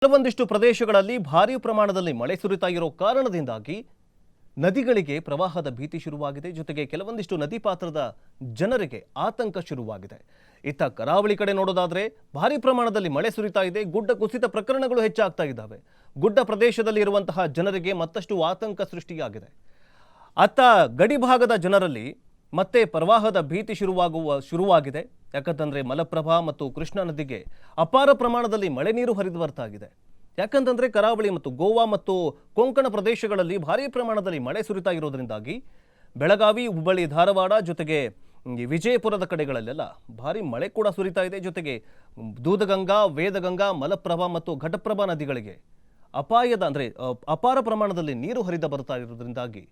ಕೆಲವೊಂದಿಷ್ಟು ಪ್ರದೇಶಗಳಲ್ಲಿ ಭಾರೀ ಪ್ರಮಾಣದಲ್ಲಿ ಮಳೆ ಸುರಿತಾ ಇರೋ ಕಾರಣದಿಂದಾಗಿ ನದಿಗಳಿಗೆ ಪ್ರವಾಹದ ಭೀತಿ ಶುರುವಾಗಿದೆ. ಜೊತೆಗೆ ಕೆಲವೊಂದಿಷ್ಟು ನದಿ ಪಾತ್ರದ ಜನರಿಗೆ ಆತಂಕ ಶುರುವಾಗಿದೆ. ಇತ್ತ ಕರಾವಳಿ ಕಡೆ ನೋಡೋದಾದ್ರೆ ಭಾರೀ ಪ್ರಮಾಣದಲ್ಲಿ ಮಳೆ ಸುರಿತಾ ಇದೆ. ಗುಡ್ಡ ಕುಸಿತ ಪ್ರಕರಣಗಳು ಹೆಚ್ಚಾಗ್ತಾ ಇದ್ದಾವೆ. ಗುಡ್ಡ ಪ್ರದೇಶದಲ್ಲಿ ಇರುವಂತಹ ಜನರಿಗೆ ಮತ್ತಷ್ಟು ಆತಂಕ ಸೃಷ್ಟಿಯಾಗಿದೆ. ಅತ್ತ ಗಡಿ ಭಾಗದ ಜನರಲ್ಲಿ ಮತ್ತೆ ಪ್ರವಾಹದ ಭೀತಿ ಶುರುವಾಗಿದೆ. ಯಾಕಂತಂದ್ರೆ ಮಲಪ್ರಭಾ ಮತ್ತು ಕೃಷ್ಣಾ ನದಿಗೆ ಅಪಾರ ಪ್ರಮಾಣದಲ್ಲಿ ಮಳೆ ನೀರು ಹರಿದು ಬರ್ತಾ ಇದೆ. ಯಾಕಂತಂದ್ರೆ ಕರಾವಳಿ ಮತ್ತು ಗೋವಾ ಮತ್ತು ಕೊಂಕಣ ಪ್ರದೇಶಗಳಲ್ಲಿ ಭಾರೀ ಪ್ರಮಾಣದಲ್ಲಿ ಮಳೆ ಸುರಿತಾ ಇರೋದ್ರಿಂದಾಗಿ ಬೆಳಗಾವಿ, ಹುಬ್ಬಳ್ಳಿ, ಧಾರವಾಡ ಜೊತೆಗೆ ವಿಜಯಪುರದ ಕಡೆಗಳಲ್ಲೆಲ್ಲ ಭಾರೀ ಮಳೆ ಕೂಡ ಸುರಿತಾ ಇದೆ. ಜೊತೆಗೆ ದೂದಗಂಗಾ, ವೇದಗಂಗಾ, ಮಲಪ್ರಭಾ ಮತ್ತು ಘಟಪ್ರಭಾ ನದಿಗಳಿಗೆ ಅಪಾರ ಪ್ರಮಾಣದಲ್ಲಿ ನೀರು ಹರಿದು ಬರ್ತಾ ಇರೋದ್ರಿಂದಾಗಿ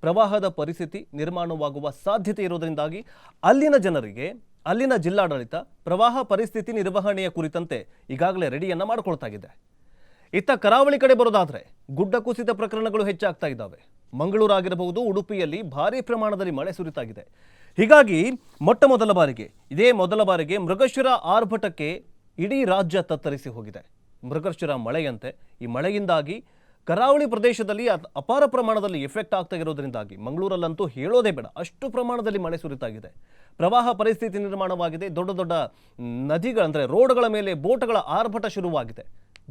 ಪ್ರವಾಹದ ಪರಿಸ್ಥಿತಿ ನಿರ್ಮಾಣವಾಗುವ ಸಾಧ್ಯತೆ ಇರೋದ್ರಿಂದಾಗಿ ಅಲ್ಲಿನ ಜನರಿಗೆ ಅಲ್ಲಿನ ಜಿಲ್ಲಾಡಳಿತ ಪ್ರವಾಹ ಪರಿಸ್ಥಿತಿ ನಿರ್ವಹಣೆಯ ಕುರಿತಂತೆ ಈಗಾಗಲೇ ರೆಡಿಯನ್ನ ಮಾಡಿಕೊಳ್ತಾ ಇದೆ. ಇತ್ತ ಕರಾವಳಿ ಕಡೆ ಬರೋದಾದ್ರೆ ಗುಡ್ಡ ಕುಸಿತ ಪ್ರಕರಣಗಳು ಹೆಚ್ಚಾಗ್ತಾ ಇದ್ದಾವೆ. ಮಂಗಳೂರು ಆಗಿರಬಹುದು, ಉಡುಪಿಯಲ್ಲಿ ಭಾರೀ ಪ್ರಮಾಣದಲ್ಲಿ ಮಳೆ ಸುರಿತಾ ಇದೆ. ಹೀಗಾಗಿ ಇದೇ ಮೊದಲ ಬಾರಿಗೆ ಮೃಗಶಿರ ಆರ್ಭಟಕ್ಕೆ ಇಡೀ ರಾಜ್ಯ ತತ್ತರಿಸಿ ಹೋಗಿದೆ. ಮೃಗಶಿರ ಮಳೆಯಂತೆ ಈ ಮಳೆಯಿಂದಾಗಿ ಕರಾವಳಿ ಪ್ರದೇಶದಲ್ಲಿ ಅಪಾರ ಪ್ರಮಾಣದಲ್ಲಿ ಎಫೆಕ್ಟ್ ಆಗ್ತಾ ಇರೋದ್ರಿಂದಾಗಿ ಮಂಗಳೂರಲ್ಲಂತೂ ಹೇಳೋದೇ ಬೇಡ, ಅಷ್ಟು ಪ್ರಮಾಣದಲ್ಲಿ ಮಳೆ ಸುರಿತಾಗಿದೆ. ಪ್ರವಾಹ ಪರಿಸ್ಥಿತಿ ನಿರ್ಮಾಣವಾಗಿದೆ. ದೊಡ್ಡ ದೊಡ್ಡ ನದಿಗಳ ರೋಡ್ಗಳ ಮೇಲೆ ಬೋಟ್ಗಳ ಆರ್ಭಟ ಶುರುವಾಗಿದೆ.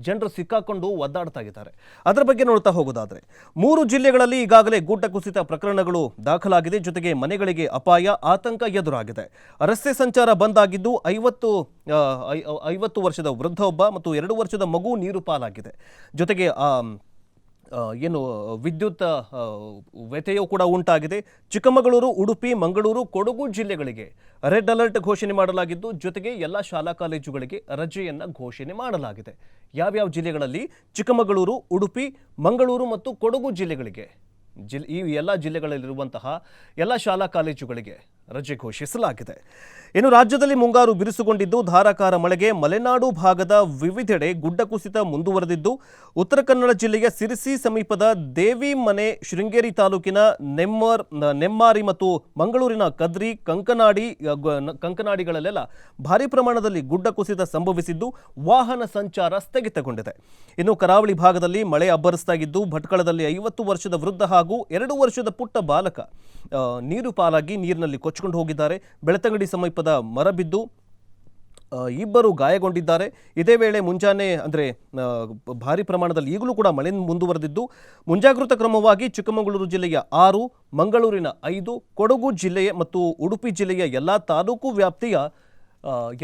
ಜನರು ಸಿಕ್ಕಾಕೊಂಡು ಒದ್ದಾಡ್ತಾ ಇದ್ದಾರೆ. ಅದರ ಬಗ್ಗೆ ನೋಡ್ತಾ ಹೋಗೋದಾದ್ರೆ 3 ಜಿಲ್ಲೆಗಳಲ್ಲಿ ಈಗಾಗಲೇ ಗುಡ್ಡ ಕುಸಿತ ಪ್ರಕರಣಗಳು ದಾಖಲಾಗಿದೆ. ಜೊತೆಗೆ ಮನೆಗಳಿಗೆ ಅಪಾಯ, ಆತಂಕ ಎದುರಾಗಿದೆ. ರಸ್ತೆ ಸಂಚಾರ ಬಂದ್ ಆಗಿದ್ದು 50 ವರ್ಷದ ವೃದ್ಧ ಒಬ್ಬ ಮತ್ತು 2 ವರ್ಷದ ಮಗು ನೀರು ಪಾಲಾಗಿದೆ. ಜೊತೆಗೆ ವಿದ್ಯುತ್ ವ್ಯತ್ಯಯವೂ ಕೂಡ ಉಂಟಾಗಿದೆ. ಚಿಕ್ಕಮಗಳೂರು, ಉಡುಪಿ, ಮಂಗಳೂರು, ಕೊಡಗು ಜಿಲ್ಲೆಗಳಿಗೆ ರೆಡ್ ಅಲರ್ಟ್ ಘೋಷಣೆ ಮಾಡಲಾಗಿದ್ದು ಜೊತೆಗೆ ಎಲ್ಲ ಶಾಲಾ ಕಾಲೇಜುಗಳಿಗೆ ರಜೆಯನ್ನು ಘೋಷಣೆ ಮಾಡಲಾಗಿದೆ. ಯಾವ್ಯಾವ ಜಿಲ್ಲೆಗಳಲ್ಲಿ? ಚಿಕ್ಕಮಗಳೂರು, ಉಡುಪಿ, ಮಂಗಳೂರು ಮತ್ತು ಕೊಡಗು ಜಿಲ್ಲೆಗಳಿಗೆ ಈ ಎಲ್ಲ ಜಿಲ್ಲೆಗಳಲ್ಲಿರುವಂತಹ ಎಲ್ಲ ಶಾಲಾ ಕಾಲೇಜುಗಳಿಗೆ ರಜೆ ಘೋಷಿಸಲಾಗಿದೆ. ಇನ್ನು ರಾಜ್ಯದಲ್ಲಿ ಮುಂಗಾರು ಬಿರುಸುಗೊಂಡಿದ್ದು ಧಾರಾಕಾರ ಮಳೆಗೆ ಮಲೆನಾಡು ಭಾಗದ ವಿವಿಧೆಡೆ ಗುಡ್ಡ ಕುಸಿತ ಮುಂದುವರೆದಿದ್ದು ಉತ್ತರ ಕನ್ನಡ ಜಿಲ್ಲೆಯ ಸಿರಿಸಿ ಸಮೀಪದ ದೇವಿಮನೆ, ಶೃಂಗೇರಿ ತಾಲೂಕಿನ ನೆಮ್ಮಾರಿ ಮತ್ತು ಮಂಗಳೂರಿನ ಕದ್ರಿ, ಕಂಕನಾಡಿಗಳಲ್ಲೆಲ್ಲ ಭಾರೀ ಪ್ರಮಾಣದಲ್ಲಿ ಗುಡ್ಡ ಕುಸಿತ ಸಂಭವಿಸಿದ್ದು ವಾಹನ ಸಂಚಾರ ಸ್ಥಗಿತಗೊಂಡಿದೆ. ಇನ್ನು ಕರಾವಳಿ ಭಾಗದಲ್ಲಿ ಮಳೆ ಅಬ್ಬರಿಸ್ತಾ ಇದ್ದು ಭಟ್ಕಳದಲ್ಲಿ 50 ವರ್ಷದ ವೃದ್ಧ ಹಾಗೂ 2 ವರ್ಷದ ಪುಟ್ಟ ಬಾಲಕ ನೀರು ಪಾಲಾಗಿ ನೀರಿನಲ್ಲಿ ಕೊಚ್ಚಿಕೊಂಡು ಹೋಗಿದ್ದಾರೆ. ಬೆಳ್ತಂಗಡಿ ಸಮೀಪದ ಮರ ಬಿದ್ದು ಇಬ್ಬರು ಗಾಯಗೊಂಡಿದ್ದಾರೆ. ಇದೇ ವೇಳೆ ಮುಂಜಾನೆ ಭಾರಿ ಪ್ರಮಾಣದಲ್ಲಿ ಈಗಲೂ ಕೂಡ ಮಳೆ ಮುಂದುವರೆದಿದ್ದು ಮುಂಜಾಗೃತಾ ಕ್ರಮವಾಗಿ ಚಿಕ್ಕಮಗಳೂರು ಜಿಲ್ಲೆಯ 6, ಮಂಗಳೂರಿನ 5, ಕೊಡಗು ಜಿಲ್ಲೆಯ ಮತ್ತು ಉಡುಪಿ ಜಿಲ್ಲೆಯ ಎಲ್ಲ ತಾಲೂಕು ವ್ಯಾಪ್ತಿಯ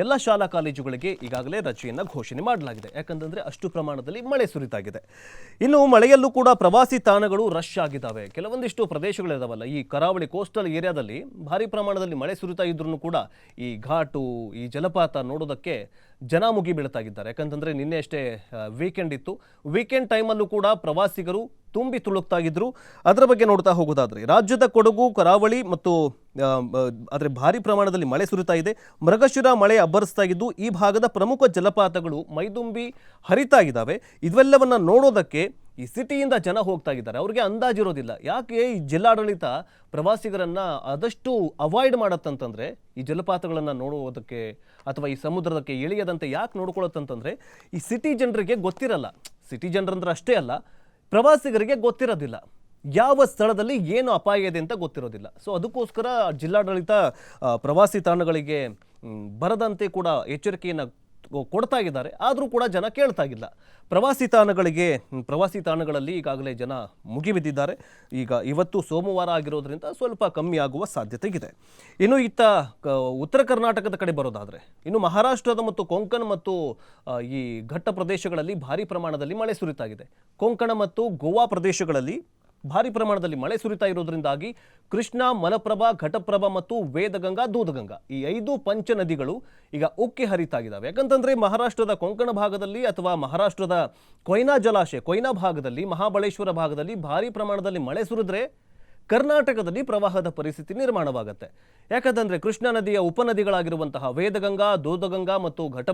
ಎಲ್ಲ ಶಾಲಾ ಕಾಲೇಜುಗಳಿಗೆ ಈಗಾಗಲೇ ರಜೆಯನ್ನು ಘೋಷಣೆ ಮಾಡಲಾಗಿದೆ. ಯಾಕಂತಂದರೆ ಅಷ್ಟು ಪ್ರಮಾಣದಲ್ಲಿ ಮಳೆ ಸುರಿತಾಗಿದೆ. ಇನ್ನು ಮಳೆಯಲ್ಲೂ ಕೂಡ ಪ್ರವಾಸಿ ತಾಣಗಳು ರಶ್ ಆಗಿದ್ದಾವೆ. ಕೆಲವೊಂದಿಷ್ಟು ಪ್ರದೇಶಗಳಿದಾವಲ್ಲ, ಈ ಕರಾವಳಿ ಕೋಸ್ಟಲ್ ಏರಿಯಾದಲ್ಲಿ ಭಾರಿ ಪ್ರಮಾಣದಲ್ಲಿ ಮಳೆ ಸುರಿತಾ ಇದ್ರೂ ಕೂಡ ಈ ಘಾಟು, ಈ ಜಲಪಾತ ನೋಡೋದಕ್ಕೆ ಜನ ಮುಗಿ ಬೀಳ್ತಾ ಇದ್ದಾರೆ. ಯಾಕಂತಂದರೆ ನಿನ್ನೆ ಅಷ್ಟೇ ವೀಕೆಂಡ್ ಇತ್ತು. ವೀಕೆಂಡ್ ಟೈಮಲ್ಲೂ ಕೂಡ ಪ್ರವಾಸಿಗರು ತುಂಬಿ ತುಳುಕ್ತಾ ಇದ್ರು. ಅದರ ಬಗ್ಗೆ ನೋಡ್ತಾ ಹೋಗೋದಾದ್ರೆ ರಾಜ್ಯದ ಕೊಡಗು, ಕರಾವಳಿ ಮತ್ತು ಭಾರಿ ಪ್ರಮಾಣದಲ್ಲಿ ಮಳೆ ಸುರಿತಾ ಇದೆ. ಮೃಗಶಿರ ಮಳೆ ಅಬ್ಬರಿಸ್ತಾ ಇದ್ದು ಈ ಭಾಗದ ಪ್ರಮುಖ ಜಲಪಾತಗಳು ಮೈದುಂಬಿ ಹರಿತಾ ಇದ್ದಾವೆ. ಇವೆಲ್ಲವನ್ನ ನೋಡೋದಕ್ಕೆ ಈ ಸಿಟಿಯಿಂದ ಜನ ಹೋಗ್ತಾ ಇದ್ದಾರೆ. ಅವ್ರಿಗೆ ಅಂದಾಜಿರೋದಿಲ್ಲ. ಯಾಕೆ ಈ ಜಿಲ್ಲಾಡಳಿತ ಪ್ರವಾಸಿಗರನ್ನ ಆದಷ್ಟು ಅವಾಯ್ಡ್ ಮಾಡತ್ತಂತಂದ್ರೆ ಈ ಜಲಪಾತಗಳನ್ನು ನೋಡುವುದಕ್ಕೆ ಅಥವಾ ಈ ಸಮುದ್ರದಕ್ಕೆ ಇಳಿಯದಂತೆ ಯಾಕೆ ನೋಡ್ಕೊಳ್ಳುತ್ತಂತಂದ್ರೆ ಈ ಸಿಟಿ ಜನರಿಗೆ ಗೊತ್ತಿರಲ್ಲ. ಸಿಟಿ ಜನರಂದ್ರೆ ಅಷ್ಟೇ ಅಲ್ಲ, ಪ್ರವಾಸಿಗರಿಗೆ ಗೊತ್ತಿರೋದಿಲ್ಲ ಯಾವ ಸ್ಥಳದಲ್ಲಿ ಏನು ಅಪಾಯ ಇದೆ ಅಂತ ಗೊತ್ತಿರೋದಿಲ್ಲ. ಸೊ ಅದಕ್ಕೋಸ್ಕರ ಜಿಲ್ಲಾಡಳಿತ ಪ್ರವಾಸಿ ತಾಣಗಳಿಗೆ ಬರದಂತೆ ಕೂಡ ಎಚ್ಚರಿಕೆಯನ್ನು ಕೊಡ್ತಾ ಇದ್ದಾರೆ. ಆದರೂ ಕೂಡ ಜನ ಕೇಳ್ತಾ ಇಲ್ಲ. ಪ್ರವಾಸಿ ತಾಣಗಳಲ್ಲಿ ಈಗಾಗಲೇ ಜನ ಮುಗಿಬಿದ್ದಿದ್ದಾರೆ. ಇವತ್ತು ಸೋಮವಾರ ಆಗಿರೋದ್ರಿಂದ ಸ್ವಲ್ಪ ಕಮ್ಮಿ ಆಗುವ ಸಾಧ್ಯತೆ ಇದೆ. ಇನ್ನು ಇತ್ತ ಉತ್ತರ ಕರ್ನಾಟಕದ ಕಡೆ ಬರೋದಾದರೆ ಇನ್ನು ಮಹಾರಾಷ್ಟ್ರದ ಮತ್ತು ಕೊಂಕಣ ಮತ್ತು ಈ ಘಟ್ಟ ಪ್ರದೇಶಗಳಲ್ಲಿ ಭಾರೀ ಪ್ರಮಾಣದಲ್ಲಿ ಮಳೆ ಸುರಿತಾಗಿದೆ. ಕೊಂಕಣ ಮತ್ತು ಗೋವಾ ಪ್ರದೇಶಗಳಲ್ಲಿ ಭಾರಿ ಪ್ರಮಾಣದಲ್ಲಿ ಮಳೆ ಸುರಿತಾ ಇರೋದ್ರಿಂದಾಗಿ ಕೃಷ್ಣಾ, ಮಲಪ್ರಭಾ, ಘಟಪ್ರಭಾ ಮತ್ತು ವೇದಗಂಗಾ, ದೂದಗಂಗಾ ಈ 5 ಪಂಚ ನದಿಗಳು ಈಗ ಉಕ್ಕಿ ಹರಿತಾ ಇದ್ದಾವೆ. ಯಾಕಂತಂದ್ರೆ ಮಹಾರಾಷ್ಟ್ರದ ಕೊಂಕಣ ಭಾಗದಲ್ಲಿ ಅಥವಾ ಮಹಾರಾಷ್ಟ್ರದ ಕೊಯ್ನಾ ಭಾಗದಲ್ಲಿ, ಮಹಾಬಳೇಶ್ವರ ಭಾಗದಲ್ಲಿ ಭಾರಿ ಪ್ರಮಾಣದಲ್ಲಿ ಮಳೆ ಸುರಿದ್ರೆ ಕರ್ನಾಟಕದಲ್ಲಿ ಪ್ರವಾಹದ ಪರಿಸ್ಥಿತಿ ನಿರ್ಮಾಣವಾಗುತ್ತೆ. ಯಾಕಂತಂದ್ರೆ ಕೃಷ್ಣಾ ನದಿಯ ಉಪನದಿಗಳಾಗಿರುವಂತಹ ವೇದಗಂಗಾ, ದೂದಗಂಗಾ ಮತ್ತು